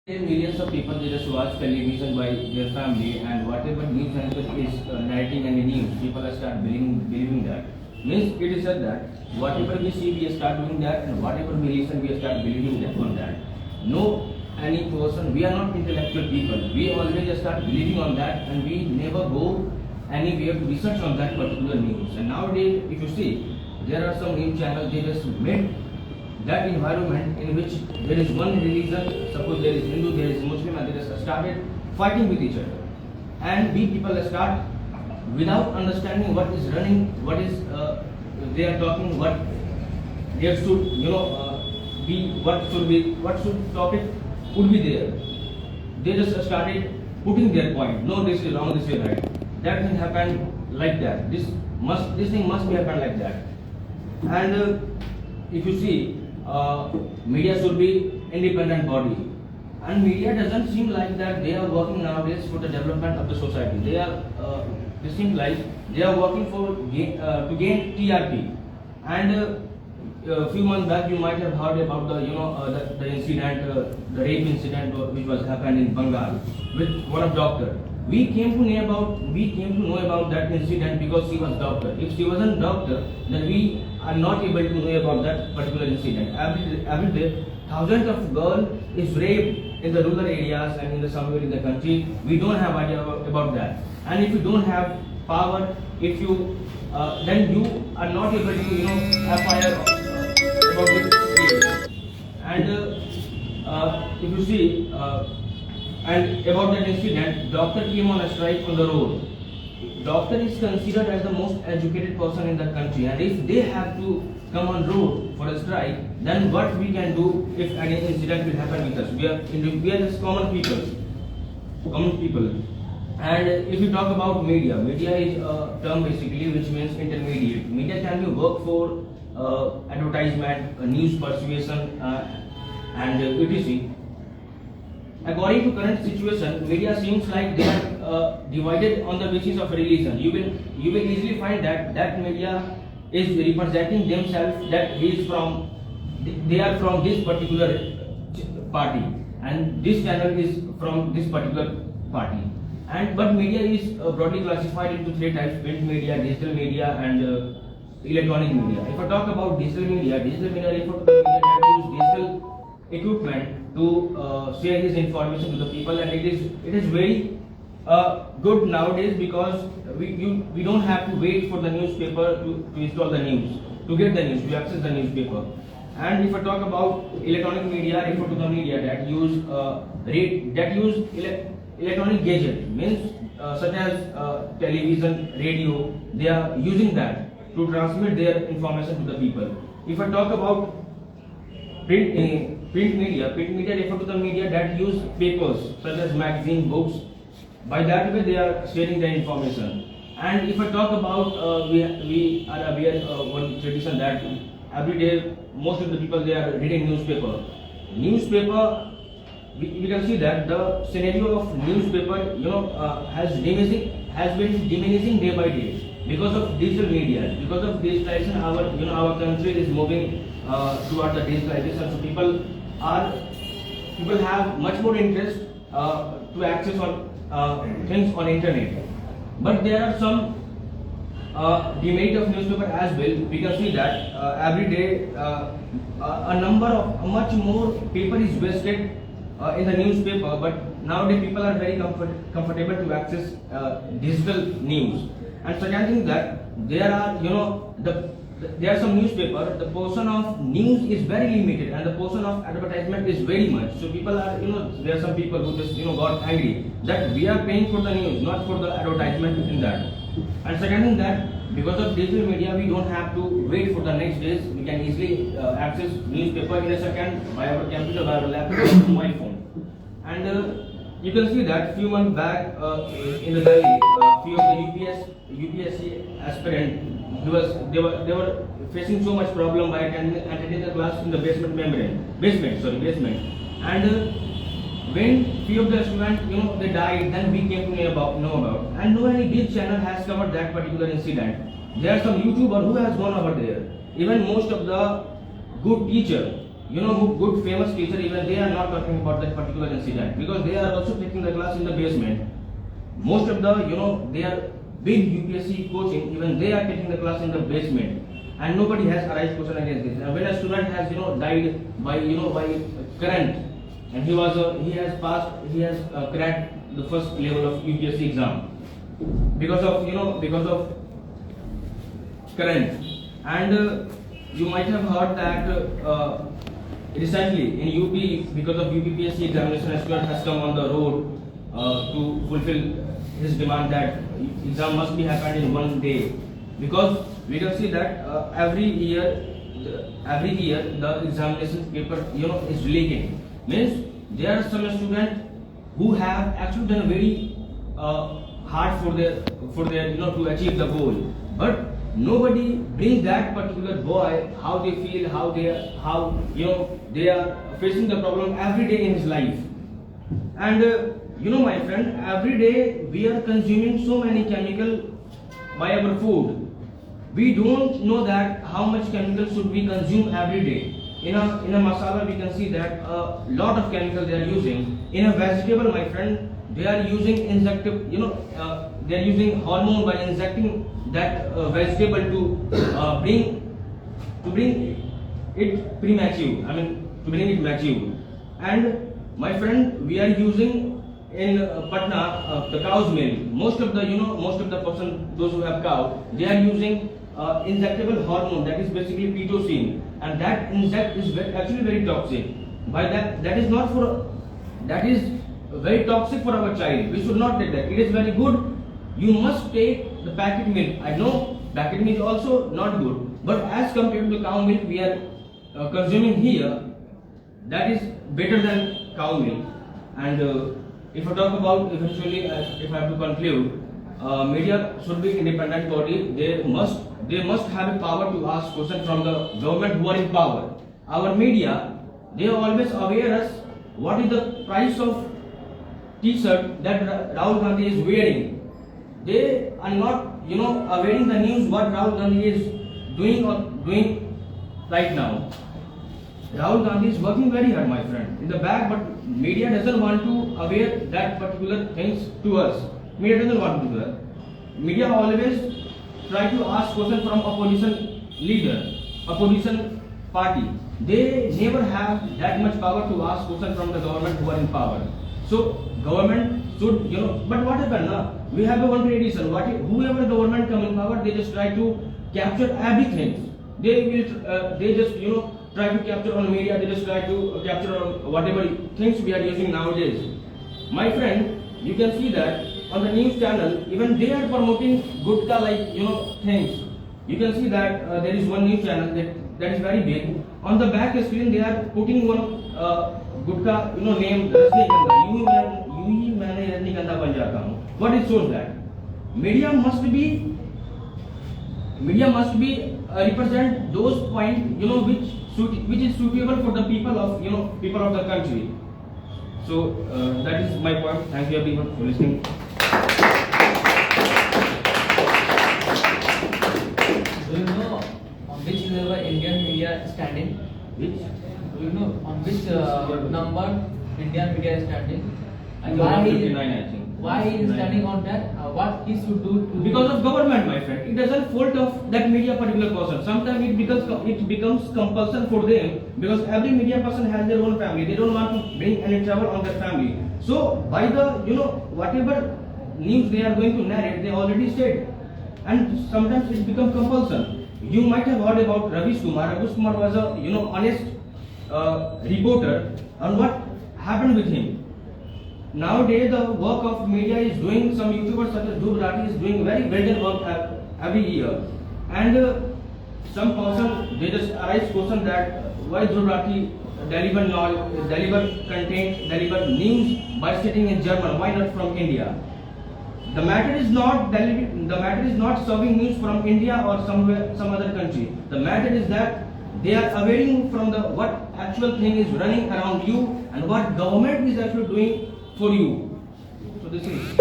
Millions of people they just watch television by their family, and whatever news anchor is narrating and the news, people are start believing that. Means it is said that whatever we see we start doing that, and whatever we listen we start believing that on that. No any person, we are not intellectual people. We always start believing on that, and we never go anywhere to research on that particular news. And nowadays, if you see, there are some news channels they just made that environment in which there is one religion, suppose there is Hindu, there is Muslim, and they just started fighting with each other. And we people start without understanding what is running, what is they are talking, what there should be, what should topic could be there. They just started putting their point. No, this is wrong, this is right. That thing happened like that. This thing must be happened like that. And if you see, media should be independent body, and media doesn't seem like that they are working nowadays for the development of the society. They seem like they are working for to gain TRP. And a few months back you might have heard about the incident, the rape incident which was happened in Bengal with one of doctor. We came to know about that incident because she was doctor. If she wasn't doctor, then we are not able to know about that particular incident. Every day, thousands of girls is raped in the rural areas and in the somewhere in the country. We don't have idea about that. And if you don't have power, if you then you are not able to acquire about this case. And if you see. And about that incident, doctor came on a strike on the road. Doctor is considered as the most educated person in the country, and if they have to come on road for a strike, then what we can do if any incident will happen with us? We are just common people. And if you talk about media is a term basically which means intermediate. Media can be work for advertisement, news persuasion, and etc. According to current situation, media seems like they are divided on the basis of religion. You will easily find that media is representing themselves that they are from this particular party, and this channel is from this particular party. But media is broadly classified into three types: print media, digital media, and electronic media. If I talk about digital media refer to the media that use digital equipment to share his information to the people, and it is very good nowadays because we don't have to wait for the newspaper to install the news, to get the news, to access the newspaper. And if I talk about electronic media, refer to the media that use electronic gadget, means such as television, radio. They are using that to transmit their information to the people. If I talk about print media refer to the media that use papers such as magazine, books. By that way they are sharing the information. And if I talk about we are aware one tradition that every day most of the people they are reading newspaper. We can see that the scenario of newspaper has been diminishing day by day because of digital media, because of digitalization. Our country is moving toward the digitalization, so people have much more interest to access on things on internet. But there are some demerit of newspaper as well. We can see that every day much more paper is wasted in the newspaper. But nowadays people are very comfortable to access digital news. And second thing that there are some newspaper, the portion of news is very limited and the portion of advertisement is very much. So people are, there are some people who just, got angry that we are paying for the news, not for the advertisement in that. And second thing that because of digital media, we don't have to wait for the next days. We can easily access newspaper in a second by our computer, by our laptop, or mobile phone. And you can see that few months back in the Delhi, few of the UPSC aspirant, they were facing so much problem by attending the class in the basement. And when few of the students they died, then we came to know about. And no any big channel has covered that particular incident. There are some YouTuber who has gone over there. Even most of the good teacher good famous teacher, even they are not talking about that particular incident, because they are also taking the class in the basement. Most of the, they are big UPSC coaching, even they are taking the class in the basement, and nobody has arised question against this. And when a student has, died by, by current, and he has cracked the first level of UPSC exam because of current. And you might have heard that recently in UP, because of UPPSC examination, a student has come on the road to fulfill his demand that exam must be happened in one day, because we can see that every year the examination paper is leaking. Means there are some students who have actually done very hard for their to achieve the goal, but nobody brings that particular boy how they feel, how they are facing the problem every day in his life. And my friend, every day we are consuming so many chemical by our food. We don't know that how much chemical should we consume every day. In a masala, we can see that a lot of chemical they are using. In a vegetable, my friend, they are using injective, they are using hormone by injecting that vegetable to bring it premature. I mean, to bring it mature. And my friend, we are using in Patna the cow's milk. Most of the person, those who have cow, they are using injectable hormone, that is basically pitocin, and that inject is actually very toxic. By that is very toxic for our child. We should not take that. It is very good. You must take the packet milk. I know packet milk is also not good, but as compared to cow milk we are consuming here, that is better than cow milk. And if I talk about eventually, if I have to conclude, media should be independent body. They must have a power to ask questions from the government who are in power. Our media, they always aware us what is the price of T-shirt that Rahul Gandhi is wearing. They are not, awaiting the news what Rahul Gandhi is doing right now. Rahul Gandhi is working very hard, my friend, in the back, but media doesn't want to aware that particular things to us. Media doesn't want to do that. Media always try to ask questions from opposition leader, opposition party. They never have that much power to ask questions from the government who are in power. So government should, but what happened now? We have a one tradition. Whoever government come in power, they just try to capture everything. They just try to capture on media. They just try to capture on whatever things we are using nowadays. My friend, you can see that on the news channel, even they are promoting gutka like things. You can see that there is one news channel that is very big. On the back screen, they are putting one gutka name Rajnikanda. What it shows that media must be represent those points which is suitable for the people of the country. So that is my point. Thank you everyone for listening. Do you know on which level Indian media is standing? Which? Do you know on which number Indian media is standing? And why 59, I think. Why he is standing on that? What he should do to... Because of government, my friend. It doesn't fault of that media particular person. Sometimes it becomes compulsion for them, because every media person has their own family. They don't want to bring any trouble on their family. So by the whatever news they are going to narrate, they already said, and sometimes it becomes compulsion. You might have heard about Ravish Kumar. Ravish Kumar was a honest reporter, and what happened with him? Nowadays, the work of media is doing, some YouTubers such as Dhruv Rathi is doing very brilliant work every year. And some person, they just arise question that why Dhruv Rathi deliver knowledge, deliver content, deliver news by sitting in German, why not from India? The matter is not serving news from India or some other country. The matter is that they are aware from the what actual thing is running around you and what government is actually doing for you. So this is